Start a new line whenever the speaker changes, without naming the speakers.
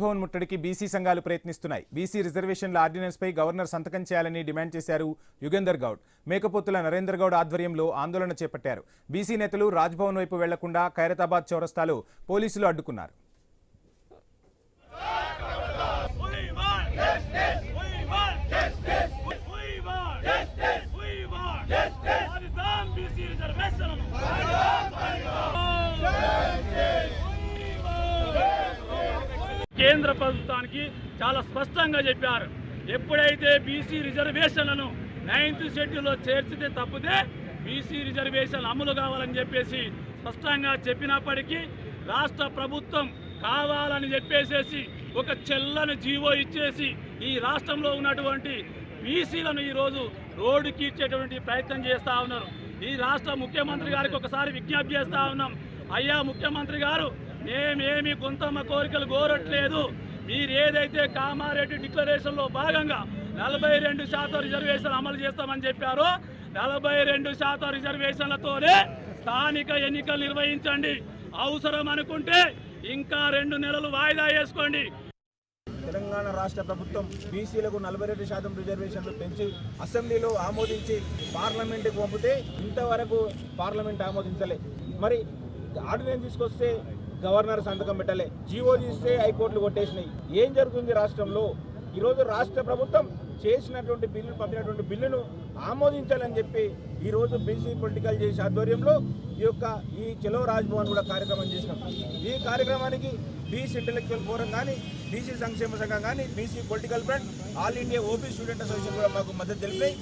భవన్ ముట్టడికి బీసీ సంఘాలు ప్రయత్నిస్తున్నాయి. బీసీ రిజర్వేషన్ల ఆర్డినెన్స్ పై గవర్నర్ సంతకం చేయాలని డిమాండ్ చేశారు యుగేందర్ గౌడ్. మేకపోతుల నరేందర్ గౌడ్ ఆధ్వర్యంలో ఆందోళన చేపట్టారు. బీసీ నేతలు రాజ్భవన్ వైపు వెళ్లకుండా ఖైరతాబాద్ చౌరస్తాలో పోలీసులు అడ్డుకున్నారు.
కేంద్ర ప్రభుత్వానికి చాలా స్పష్టంగా చెప్పారు. ఎప్పుడైతే బీసీ రిజర్వేషన్లను 9th షెడ్యూల్లో చేర్చితే తప్పితే బీసీ రిజర్వేషన్ అమలు కావాలని చెప్పేసి స్పష్టంగా చెప్పినప్పటికీ రాష్ట్ర ప్రభుత్వం కావాలని చెప్పేసేసి ఒక చెల్లని జీవో ఇచ్చేసి ఈ రాష్ట్రంలో ఉన్నటువంటి బీసీలను ఈరోజు రోడ్డుకి ఇచ్చేటువంటి ప్రయత్నం చేస్తూ ఉన్నారు. ఈ రాష్ట్ర ముఖ్యమంత్రి గారికి ఒకసారి విజ్ఞప్తి చేస్తూ ఉన్నాం. అయ్యా ముఖ్యమంత్రి గారు, మేమేమి కొంతమ్మ కోరికలు కోరట్లేదు. మీరు ఏదైతే కామారెడ్డి డిక్లరేషన్లో భాగంగా 42% రిజర్వేషన్ అమలు చేస్తామని చెప్పారో 42% రిజర్వేషన్లతోనే స్థానిక ఎన్నికలు నిర్వహించండి. అవసరం అనుకుంటే ఇంకా 2 నెలలు వాయిదా వేసుకోండి.
తెలంగాణ రాష్ట్ర ప్రభుత్వం బీసీలకు 42% రిజర్వేషన్లు పెంచి అసెంబ్లీలో ఆమోదించి పార్లమెంటుకు పంపితే ఇంతవరకు పార్లమెంట్ ఆమోదించలే. మరి ఆర్డినెన్స్ తీసుకొస్తే గవర్నర్ సంతకం పెట్టలే, జీవో తీస్తే హైకోర్టులు కొట్టేసినాయి. ఏం జరుగుతుంది రాష్ట్రంలో? ఈరోజు రాష్ట్ర ప్రభుత్వం చేసినటువంటి బిల్లు, పంపినటువంటి బిల్లును ఆమోదించాలని చెప్పి ఈరోజు బీసీ పొలిటికల్ చేసే ఆధ్వర్యంలో ఈ చలో రాజ్భవన్ కూడా కార్యక్రమం చేసినాం. ఈ కార్యక్రమానికి బీసీ ఇంటెలెక్చువల్ ఫోరం కానీ, బీసీ సంక్షేమ సంఘం కానీ, BC political front, all India OB student association కూడా మాకు మద్దతు తెలిపాయి.